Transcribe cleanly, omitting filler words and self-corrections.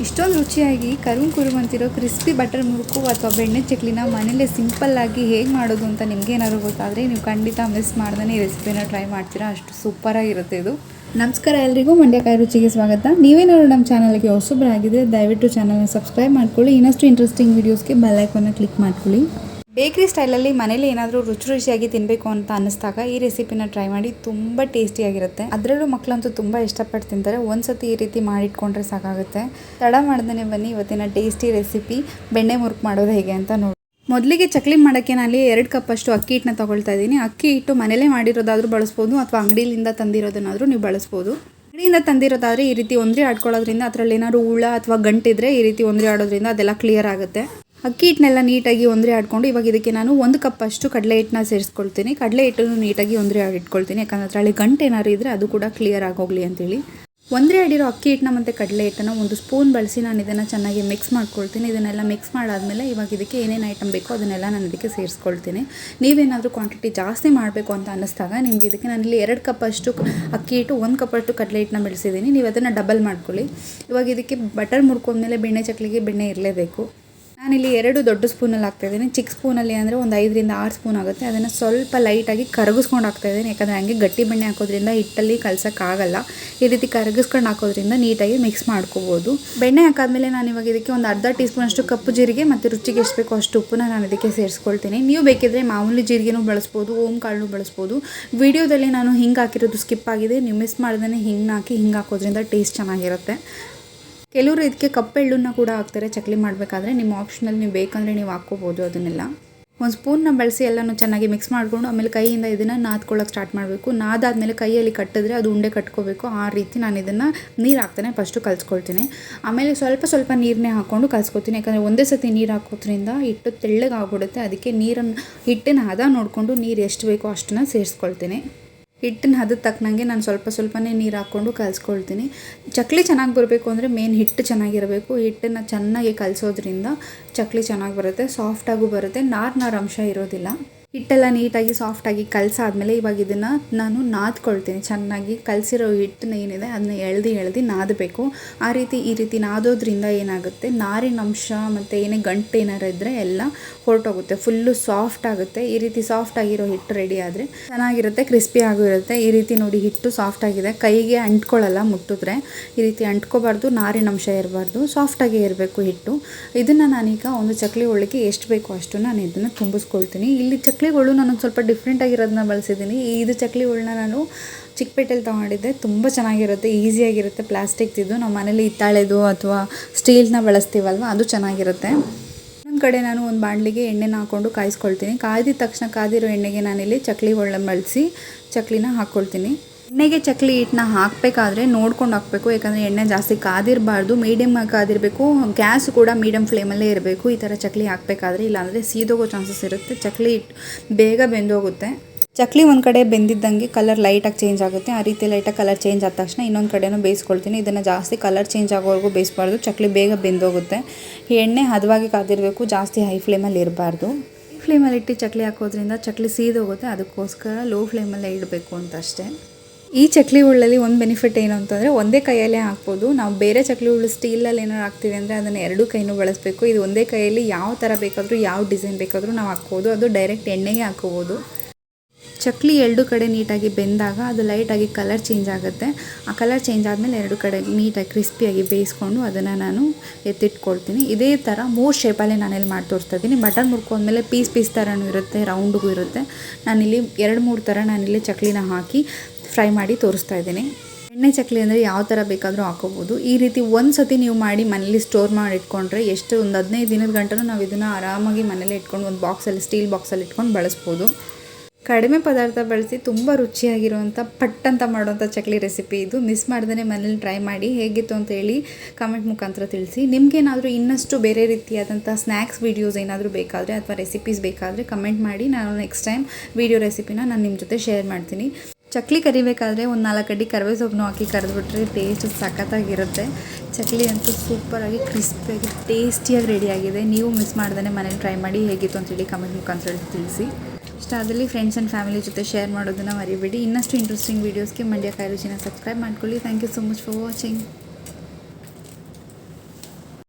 ಇಷ್ಟೊಂದು ರುಚಿಯಾಗಿ ಕರುಮ್ ಅಂತಿರೋ ಕ್ರಿಸ್ಪಿ ಬಟರ್ ಮುರುಕು ಅಥವಾ ಬೆಣ್ಣೆ ಚಕ್ಲಿನ ಮನೇಲೆ ಸಿಂಪಲ್ಲಾಗಿ ಹೇಗೆ ಮಾಡೋದು ಅಂತ ನಿಮಗೇನಾದ್ರು ಗೊತ್ತಾದರೆ ನೀವು ಖಂಡಿತ ಮಿಸ್ ಮಾಡ್ದೇ ಈ ರೆಸಿಪಿನ ಟ್ರೈ ಮಾಡ್ತೀರಾ. ಅಷ್ಟು ಸೂಪರಾಗಿರುತ್ತೆ ಇದು. ನಮಸ್ಕಾರ ಎಲ್ರಿಗೂ, ಮಂಡ್ಯಕಾಯಿ ರುಚಿಗೆ ಸ್ವಾಗತ. ನೀವೇನಾದ್ರು ನಮ್ಮ ಚಾನಲ್ಗೆ ಹೊಸಬರಾಗಿದ್ದರೆ ದಯವಿಟ್ಟು ಚಾನಲ್ನ ಸಬ್ಸ್ಕ್ರೈಬ್ ಮಾಡ್ಕೊಳ್ಳಿ. ಇನ್ನಷ್ಟು ಇಂಟ್ರೆಸ್ಟಿಂಗ್ ವೀಡಿಯೋಸ್ಗೆ ಬೆಲ್ ಐಕಾನ್ನ ಕ್ಲಿಕ್ ಮಾಡ್ಕೊಳ್ಳಿ. ಬೇಕ್ರಿ ಸ್ಟೈಲಲ್ಲಿ ಮನೇಲಿ ಏನಾದರೂ ರುಚಿಯಾಗಿ ತಿನ್ನಬೇಕು ಅಂತ ಅನ್ನಿಸ್ದಾಗ ಈ ರೆಸಿಪಿನ ಟ್ರೈ ಮಾಡಿ. ತುಂಬ ಟೇಸ್ಟಿಯಾಗಿರುತ್ತೆ. ಅದರಲ್ಲೂ ಮಕ್ಕಳಂತೂ ತುಂಬ ಇಷ್ಟಪಟ್ಟು ತಿಂತಾರೆ. ಒಂದ್ಸತಿ ಈ ರೀತಿ ಮಾಡಿಟ್ಕೊಂಡ್ರೆ ಸಾಕಾಗುತ್ತೆ. ತಡ ಮಾಡ್ದೇ ಬನ್ನಿ ಇವತ್ತಿನ ಟೇಸ್ಟಿ ರೆಸಿಪಿ ಬೆಣ್ಣೆ ಮುರುಕು ಮಾಡೋದು ಹೇಗೆ ಅಂತ ನೋಡಿ. ಮೊದಲಿಗೆ ಚಕ್ಲಿ ಮಾಡೋಕ್ಕೆ ನಾನು 2 ಕಪ್ಪಷ್ಟು ಅಕ್ಕಿ ಹಿಟ್ಟನ್ನ ತೊಗೊಳ್ತಾ ಇದ್ದೀನಿ. ಅಕ್ಕಿ ಹಿಟ್ಟು ಮನೇಲೇ ಮಾಡಿರೋದಾದರೂ ಬಳಸ್ಬೋದು ಅಥವಾ ಅಂಗಡಿಯಿಂದ ತಂದಿರೋದನ್ನಾದರೂ ನೀವು ಬಳಸ್ಬೋದು. ಅಂಗಡಿಯಿಂದ ತಂದಿರೋದಾದರೆ ಈ ರೀತಿ ಒಂದ್ರಿ ಆಡ್ಕೊಳ್ಳೋದ್ರಿಂದ ಅದರಲ್ಲಿ ಏನಾದ್ರು ಹುಳ ಅಥವಾ ಗಂಟಿದ್ರೆ ಈ ರೀತಿ ಒಂದ್ರಿ ಆಡೋದ್ರಿಂದ ಅದೆಲ್ಲ ಕ್ಲಿಯರ್ ಆಗುತ್ತೆ. ಅಕ್ಕಿ ಹಿಟ್ಟನ್ನೆಲ್ಲ ನೀಟಾಗಿ ಒಂದ್ರಿ ಆಡ್ಕೊಂಡು ಇವಾಗ ಇದಕ್ಕೆ ನಾನು 1 ಕಪ್ಪಷ್ಟು ಕಡಲೆ ಹಿಟ್ಟನ್ನ ಸೇರಿಸ್ಕೊಳ್ತೀನಿ. ಕಡಲೆ ಹಿಟ್ಟನ್ನು ನೀಟಾಗಿ ಒಂದ್ರಿ ಆಡಿಟ್ಕೊಳ್ತೀನಿ, ಯಾಕಂದರೆ ಅದರಲ್ಲಿ ಗಂಟು ಏನಾದ್ರು ಇದ್ದರೆ ಅದು ಕೂಡ ಕ್ಲಿಯರ್ ಆಗೋಗಲಿ ಅಂತೇಳಿ. ಒಂದ್ರಿ ಆಡಿರೋ ಅಕ್ಕಿ ಹಿಟ್ಟನ್ನ ಮತ್ತು ಕಡಲೆ ಹಿಟ್ಟನ್ನು 1 ಸ್ಪೂನ್ ಬಳಸಿ ನಾನು ಇದನ್ನು ಚೆನ್ನಾಗಿ ಮಿಕ್ಸ್ ಮಾಡ್ಕೊಳ್ತೀನಿ. ಇದನ್ನೆಲ್ಲ ಮಿಕ್ಸ್ ಮಾಡಾದಮೇಲೆ ಇವಾಗ ಇದಕ್ಕೆ ಏನೇನು ಐಟಮ್ ಬೇಕೋ ಅದನ್ನೆಲ್ಲ ನಾನು ಇದಕ್ಕೆ ಸೇರಿಸ್ಕೊಳ್ತೀನಿ. ನೀವೇನಾದರೂ ಕ್ವಾಂಟಿಟಿ ಜಾಸ್ತಿ ಮಾಡಬೇಕು ಅಂತ ಅನ್ನಿಸ್ದಾಗ ನಿಮಗೆ ಇದಕ್ಕೆ ನಾನಿಲ್ಲಿ 2 ಕಪ್ಪಷ್ಟು ಅಕ್ಕಿ ಹಿಟ್ಟು 1 ಕಪ್ಪಷ್ಟು ಕಡಲೆ ಹಿಟ್ಟನ್ನ ಬೆಳೆಸಿದ್ದೀನಿ. ನೀವು ಅದನ್ನು ಡಬಲ್ ಮಾಡ್ಕೊಳ್ಳಿ. ಇವಾಗ ಇದಕ್ಕೆ ಬಟರ್ ಮುರ್ಕೊಂಡ್ಮೇಲೆ ಬೆಣ್ಣೆ ಚಕ್ಲಿಗೆ ಬೆಣ್ಣೆ ಇರಲೇಬೇಕು. ನಾನಿಲ್ಲಿ 2 ದೊಡ್ಡ ಸ್ಪೂನಲ್ಲಿ ಹಾಕ್ತಾಯಿದ್ದೀನಿ. ಚಿಕ್ಕ ಸ್ಪೂನಲ್ಲಿ ಅಂದರೆ ಒಂದು 5 ರಿಂದ 6 ಸ್ಪೂನ್ ಆಗುತ್ತೆ. ಅದನ್ನು ಸ್ವಲ್ಪ ಲೈಟಾಗಿ ಕರಗಿಸ್ಕೊಂಡು ಹಾಕ್ತಾಯಿದ್ದೀನಿ, ಯಾಕಂದರೆ ಹಂಗೆ ಗಟ್ಟಿ ಬೆಣ್ಣೆ ಹಾಕೋದ್ರಿಂದ ಹಿಟ್ಟಲ್ಲಿ ಕಲಸೋಕ್ಕಾಗಲ್ಲ. ಈ ರೀತಿ ಕರಗಿಸ್ಕೊಂಡು ಹಾಕೋದ್ರಿಂದ ನೀಟಾಗಿ ಮಿಕ್ಸ್ ಮಾಡ್ಕೋಬೋದು. ಬೆಣ್ಣೆ ಹಾಕಾದ್ಮೇಲೆ ನಾನು ಇವಾಗ ಇದಕ್ಕೆ ಒಂದು ಅರ್ಧ ಟೀ ಸ್ಪೂನಷ್ಟು ಕಪ್ಪು ಜೀರಿಗೆ ಮತ್ತು ರುಚಿಗೆ ಎಷ್ಟು ಬೇಕೋ ಅಷ್ಟು ಉಪ್ಪನ್ನ ನಾನು ಇದಕ್ಕೆ ಸೇರಿಸ್ಕೊಳ್ತೀನಿ. ನೀವು ಬೇಕಿದ್ರೆ ಮಾಮೂಲಿ ಜೀರಿಗೆನೂ ಬಳಸ್ಬೋದು, ಓಮ್ ಕಾಳನ್ನೂ ಬಳಸ್ಬೋದು. ವಿಡಿಯೋದಲ್ಲಿ ನಾನು ಹಿಂಗೆ ಹಾಕಿರೋದು ಸ್ಕಿಪ್ ಆಗಿದೆ. ನೀವು ಮಿಸ್ ಮಾಡ್ದೇ ಹಿಂಗೆ ಹಾಕೋದ್ರಿಂದ ಟೇಸ್ಟ್ ಚೆನ್ನಾಗಿರುತ್ತೆ. ಕೆಲವರು ಇದಕ್ಕೆ ಕಪ್ಪೆಳ್ಳನ್ನ ಕೂಡ ಹಾಕ್ತಾರೆ ಚಕ್ಲಿ ಮಾಡಬೇಕಾದ್ರೆ. ನಿಮ್ಮ ಆಪ್ಷನಲ್ಲಿ ನೀವು ಬೇಕಂದರೆ ನೀವು ಹಾಕ್ಕೋಬೋದು. ಅದನ್ನೆಲ್ಲ ಒಂದು ಸ್ಪೂನ್ನ ಬಳಸಿ ಎಲ್ಲನೂ ಚೆನ್ನಾಗಿ ಮಿಕ್ಸ್ ಮಾಡಿಕೊಂಡು ಆಮೇಲೆ ಕೈಯಿಂದ ಇದನ್ನು ನಾದ್ಕೊಳ್ಳೋಕೆ ಸ್ಟಾರ್ಟ್ ಮಾಡಬೇಕು. ನಾದಾದಮೇಲೆ ಕೈಯಲ್ಲಿ ಕಟ್ಟಿದ್ರೆ ಅದು ಉಂಡೆ ಕಟ್ಕೋಬೇಕು. ಆ ರೀತಿ ನಾನು ಇದನ್ನು ನೀರು ಹಾಕ್ತಾನೆ ಫಸ್ಟು ಕಲಿಸ್ಕೊಳ್ತೀನಿ. ಆಮೇಲೆ ಸ್ವಲ್ಪ ನೀರನ್ನೇ ಹಾಕ್ಕೊಂಡು ಕಲಿಸ್ಕೊತೀನಿ, ಯಾಕಂದರೆ ಒಂದೇ ಸತಿ ನೀರು ಹಾಕೋದ್ರಿಂದ ಹಿಟ್ಟು ತೆಳ್ಳಗೆ ಆಗ್ಬಿಡುತ್ತೆ. ಅದಕ್ಕೆ ಹಿಟ್ಟಿನ ಹದ ನೋಡಿಕೊಂಡು ನೀರು ಎಷ್ಟು ಬೇಕೋ ಅಷ್ಟನ್ನು ಸೇರಿಸ್ಕೊಳ್ತೀನಿ. ಹಿಟ್ಟಿನ ಹದದ ತಕ್ಕನಂಗೆ ನಾನು ಸ್ವಲ್ಪನೇ ನೀರು ಹಾಕ್ಕೊಂಡು ಕಲಿಸ್ಕೊಳ್ತೀನಿ. ಚಕ್ಲಿ ಚೆನ್ನಾಗಿ ಬರಬೇಕು ಅಂದರೆ ಮೇನ್ ಹಿಟ್ಟು ಚೆನ್ನಾಗಿರಬೇಕು. ಹಿಟ್ಟನ್ನು ಚೆನ್ನಾಗಿ ಕಲಿಸೋದ್ರಿಂದ ಚಕ್ಲಿ ಚೆನ್ನಾಗಿ ಬರುತ್ತೆ, ಸಾಫ್ಟಾಗೂ ಬರುತ್ತೆ, ನಾರು ಅಂಶ ಇರೋದಿಲ್ಲ. ಹಿಟ್ಟೆಲ್ಲ ನೀಟಾಗಿ ಸಾಫ್ಟಾಗಿ ಕಲಸಾದ್ಮೇಲೆ ಇವಾಗ ಇದನ್ನು ನಾನು ನಾದ್ಕೊಳ್ತೀನಿ. ಚೆನ್ನಾಗಿ ಕಲಸಿರೋ ಹಿಟ್ಟನ್ನ ಏನಿದೆ ಅದನ್ನ ಎಳ್ದು ನಾದಬೇಕು. ಈ ರೀತಿ ನಾದೋದ್ರಿಂದ ಏನಾಗುತ್ತೆ, ನಾರಿನ ಅಂಶ ಮತ್ತು ಏನೇ ಗಂಟು ಏನಾರು ಇದ್ದರೆ ಎಲ್ಲ ಹೊರಟೋಗುತ್ತೆ, ಫುಲ್ಲು ಸಾಫ್ಟ್ ಆಗುತ್ತೆ. ಈ ರೀತಿ ಸಾಫ್ಟ್ ಆಗಿರೋ ಹಿಟ್ಟು ರೆಡಿ ಆದರೆ ಚೆನ್ನಾಗಿರುತ್ತೆ, ಕ್ರಿಸ್ಪಿ ಆಗೂ ಇರುತ್ತೆ. ಈ ರೀತಿ ನೋಡಿ ಹಿಟ್ಟು ಸಾಫ್ಟ್ ಆಗಿದೆ, ಕೈಗೆ ಅಂಟ್ಕೊಳ್ಳಲ್ಲ ಮುಟ್ಟಿದ್ರೆ. ಈ ರೀತಿ ಅಂಟ್ಕೋಬಾರ್ದು, ನಾರಿನ ಅಂಶ ಇರಬಾರ್ದು, ಸಾಫ್ಟಾಗಿ ಇರಬೇಕು ಹಿಟ್ಟು. ಇದನ್ನು ನಾನೀಗ ಒಂದು ಚಕ್ಲಿ ಒಳಗೆ ಎಷ್ಟು ಬೇಕೋ ಅಷ್ಟು ನಾನು ಇದನ್ನು ತುಂಬಿಸ್ಕೊಳ್ತೀನಿ. ಇಲ್ಲಿ ಚಕ್ಲಿಗಳು ನಾನು ಸ್ವಲ್ಪ ಡಿಫ್ರೆಂಟಾಗಿರೋದನ್ನ ಬಳಸಿದ್ದೀನಿ. ಇದು ಚಕ್ಲಿಗಳನ್ನ ನಾನು ಚಿಕ್ಕಪೇಟೆಯಲ್ಲಿ ತೊಗೊಂಡಿದ್ದೆ. ತುಂಬ ಚೆನ್ನಾಗಿರುತ್ತೆ, ಈಸಿಯಾಗಿರುತ್ತೆ. ಪ್ಲಾಸ್ಟಿಕ್ದಿದ್ದು ನಾವು ಮನೇಲಿ ಹಿತ್ತಾಳೆದು ಅಥವಾ ಸ್ಟೀಲ್ನ ಬಳಸ್ತೀವಲ್ವ, ಅದು ಚೆನ್ನಾಗಿರುತ್ತೆ. ಇನ್ನೊಂದು ಕಡೆ ನಾನು ಒಂದು ಬಾಣಲಿಗೆ ಎಣ್ಣೆನ ಹಾಕ್ಕೊಂಡು ಕಾಯಿಸ್ಕೊಳ್ತೀನಿ. ಕಾಯ್ದಿದ ತಕ್ಷಣ ಕಾದಿರೋ ಎಣ್ಣೆಗೆ ನಾನಿಲ್ಲಿ ಚಕ್ಲಿಗಳನ್ನ ಬಳಸಿ ಚಕ್ಲಿನ ಹಾಕ್ಕೊಳ್ತೀನಿ. ಎಣ್ಣೆಗೆ ಚಕ್ಲಿ ಹಿಟ್ಟನ್ನ ಹಾಕಬೇಕಾದ್ರೆ ನೋಡ್ಕೊಂಡು ಹಾಕಬೇಕು, ಯಾಕಂದರೆ ಎಣ್ಣೆ ಜಾಸ್ತಿ ಕಾದಿರಬಾರ್ದು, ಮೀಡಿಯಮ್ ಕಾದಿರಬೇಕು. ಗ್ಯಾಸ್ ಕೂಡ ಮೀಡಿಯಮ್ ಫ್ಲೇಮಲ್ಲೇ ಇರಬೇಕು ಈ ಥರ ಚಕ್ಲಿ ಹಾಕಬೇಕಾದ್ರೆ, ಇಲ್ಲಾಂದರೆ ಸೀದೋಗೋ ಚಾನ್ಸಸ್ ಇರುತ್ತೆ. ಚಕ್ಲಿ ಹಿಟ್ಟು ಬೇಗ ಬೆಂದೋಗುತ್ತೆ. ಚಕ್ಲಿ ಒಂದು ಕಡೆ ಬೆಂದಿದ್ದಂಗೆ ಕಲರ್ ಲೈಟಾಗಿ ಚೇಂಜ್ ಆಗುತ್ತೆ. ಆ ರೀತಿ ಲೈಟಾಗಿ ಕಲರ್ ಚೇಂಜ್ ಆದ ತಕ್ಷಣ ಇನ್ನೊಂದು ಕಡೆನೂ ಬೇಯಿಸ್ಕೊಳ್ತೀನಿ. ಇದನ್ನು ಜಾಸ್ತಿ ಕಲರ್ ಚೇಂಜ್ ಆಗೋವರೆಗೂ ಬೇಯಿಸಬಾರ್ದು, ಚಕ್ಲಿ ಬೇಗ ಬೆಂದೋಗುತ್ತೆ. ಎಣ್ಣೆ ಹದವಾಗಿ ಕಾದಿರಬೇಕು, ಜಾಸ್ತಿ ಹೈ ಫ್ಲೇಮಲ್ಲಿ ಇರಬಾರ್ದು. ಫ್ಲೇಮಲ್ಲಿ ಇಟ್ಟು ಚಕ್ಲಿ ಹಾಕೋದ್ರಿಂದ ಚಕ್ಲಿ ಸೀದೋಗುತ್ತೆ. ಅದಕ್ಕೋಸ್ಕರ ಲೋ ಫ್ಲೇಮಲ್ಲೇ ಇಡಬೇಕು ಅಂತ ಅಷ್ಟೇ. ಈ ಚಕ್ಲಿ ಉಳ್ಳಲ್ಲಿ ಒಂದು ಬೆನಿಫಿಟ್ ಏನು ಅಂತಂದರೆ ಒಂದೇ ಕೈಯಲ್ಲೇ ಹಾಕ್ಬೋದು. ನಾವು ಬೇರೆ ಚಕ್ಲಿ ಉಳ್ಳು ಸ್ಟೀಲಲ್ಲಿ ಏನಾರು ಹಾಕ್ತೀವಿ ಅಂದರೆ ಅದನ್ನು 2 ಕೈನೂ ಬಳಸಬೇಕು. ಇದು ಒಂದೇ ಕೈಯಲ್ಲಿ ಯಾವ ಥರ ಬೇಕಾದರೂ ಯಾವ ಡಿಸೈನ್ ಬೇಕಾದರೂ ನಾವು ಹಾಕ್ಬೋದು. ಅದು ಡೈರೆಕ್ಟ್ ಎಣ್ಣೆಗೆ ಹಾಕೋಬೋದು. ಚಕ್ಲಿ 2 ಕಡೆ ನೀಟಾಗಿ ಬೆಂದಾಗ ಅದು ಲೈಟಾಗಿ ಕಲರ್ ಚೇಂಜ್ ಆಗುತ್ತೆ. ಆ ಕಲರ್ ಚೇಂಜ್ ಆದಮೇಲೆ 2 ಕಡೆ ನೀಟಾಗಿ ಕ್ರಿಸ್ಪಿಯಾಗಿ ಬೇಯಿಸ್ಕೊಂಡು ಅದನ್ನು ನಾನು ಎತ್ತಿಟ್ಕೊಳ್ತೀನಿ. ಇದೇ ಥರ 3 ಶೇಪಲ್ಲೇ ನಾನಿಲ್ಲಿ ಮಾಡಿ ತೋರಿಸ್ತಾ ಇದ್ದೀನಿ. ಬಟರ್ ಮುರ್ಕೊಂಡ್ಮೇಲೆ ಪೀಸ್ ಥರನೂ ಇರುತ್ತೆ, ರೌಂಡ್ಗೂ ಇರುತ್ತೆ. ನಾನಿಲ್ಲಿ 2-3 ಥರ ನಾನಿಲ್ಲಿ ಚಕ್ಲಿನ ಹಾಕಿ ಫ್ರೈ ಮಾಡಿ ತೋರಿಸ್ತಾ ಇದ್ದೀನಿ. ಎಣ್ಣೆ ಚಕ್ಲಿ ಅಂದರೆ ಯಾವ ಥರ ಬೇಕಾದರೂ ಹಾಕೋಬೋದು. ಈ ರೀತಿ ಒಂದು ಸತಿ ನೀವು ಮಾಡಿ ಮನೇಲಿ ಸ್ಟೋರ್ ಮಾಡಿ ಇಟ್ಕೊಂಡ್ರೆ ಒಂದು 15 ದಿನದ ಗಂಟನೂ ನಾವು ಇದನ್ನು ಆರಾಮಾಗಿ ಮನೇಲಿ ಇಟ್ಕೊಂಡು ಒಂದು ಬಾಕ್ಸಲ್ಲಿ ಸ್ಟೀಲ್ ಬಾಕ್ಸಲ್ಲಿ ಇಟ್ಕೊಂಡು ಬಳಸ್ಬೋದು. ಕಡಿಮೆ ಪದಾರ್ಥ ಬಳಸಿ ತುಂಬ ರುಚಿಯಾಗಿರುವಂಥ ಪಟ್ಟಂತ ಮಾಡೋವಂಥ ಚಕ್ಲಿ ರೆಸಿಪಿ ಇದು. ಮಿಸ್ ಮಾಡ್ದೇ ಮನೇಲಿ ಟ್ರೈ ಮಾಡಿ ಹೇಗಿತ್ತು ಅಂತ ಹೇಳಿ ಕಮೆಂಟ್ ಮುಖಾಂತರ ತಿಳಿಸಿ. ನಿಮಗೇನಾದರೂ ಇನ್ನಷ್ಟು ಬೇರೆ ರೀತಿಯಾದಂಥ ಸ್ನ್ಯಾಕ್ಸ್ ವೀಡಿಯೋಸ್ ಏನಾದರೂ ಬೇಕಾದರೆ ಅಥವಾ ರೆಸಿಪೀಸ್ ಬೇಕಾದರೆ ಕಮೆಂಟ್ ಮಾಡಿ. ನಾನು ನೆಕ್ಸ್ಟ್ ಟೈಮ್ ವೀಡಿಯೋ ರೆಸಿಪಿನ ನಾನು ನಿಮ್ಮ ಜೊತೆ ಶೇರ್ ಮಾಡ್ತೀನಿ. ಚಕ್ಲಿ ಕರಿಬೇಕಾದ್ರೆ ಒಂದು 4 ಅಡಿ ಕರಿಬೇವು ಸೊಪ್ಪನ್ನು ಹಾಕಿ ಕರೆದ್ಬಿಟ್ರೆ ಟೇಸ್ಟ್ ಸಖತ್ತಾಗಿರುತ್ತೆ. ಚಕ್ಲಿ ಅಂತೂ ಸೂಪರಾಗಿ ಕ್ರಿಸ್ಪಿಯಾಗಿ ಟೇಸ್ಟಿಯಾಗಿ ರೆಡಿಯಾಗಿದೆ. ನೀವು ಮಿಸ್ ಮಾಡ್ದೇ ಮನೇಲಿ ಟ್ರೈ ಮಾಡಿ ಹೇಗಿತ್ತು ಅಂತೇಳಿ ಕಮೆಂಟ್ ಮುಖಾಂತರ ತಿಳಿಸಿ. ಇಷ್ಟ ಆದಲ್ಲಿ ಫ್ರೆಂಡ್ಸ್ ಆ್ಯಂಡ್ ಫ್ಯಾಮಿಲಿ ಜೊತೆ ಶೇರ್ ಮಾಡೋದನ್ನು ಮರಿಬೇಡಿ. ಇನ್ನಷ್ಟು ಇಂಟ್ರೆಸ್ಟಿಂಗ್ ವೀಡಿಯೋಸ್ಗೆ ಮಂಡ್ಯಕಾಯಿ ರುಚಿನ ಸಬ್ಸ್ಕ್ರೈಬ್ ಮಾಡ್ಕೊಳ್ಳಿ. Thank you so much for watching.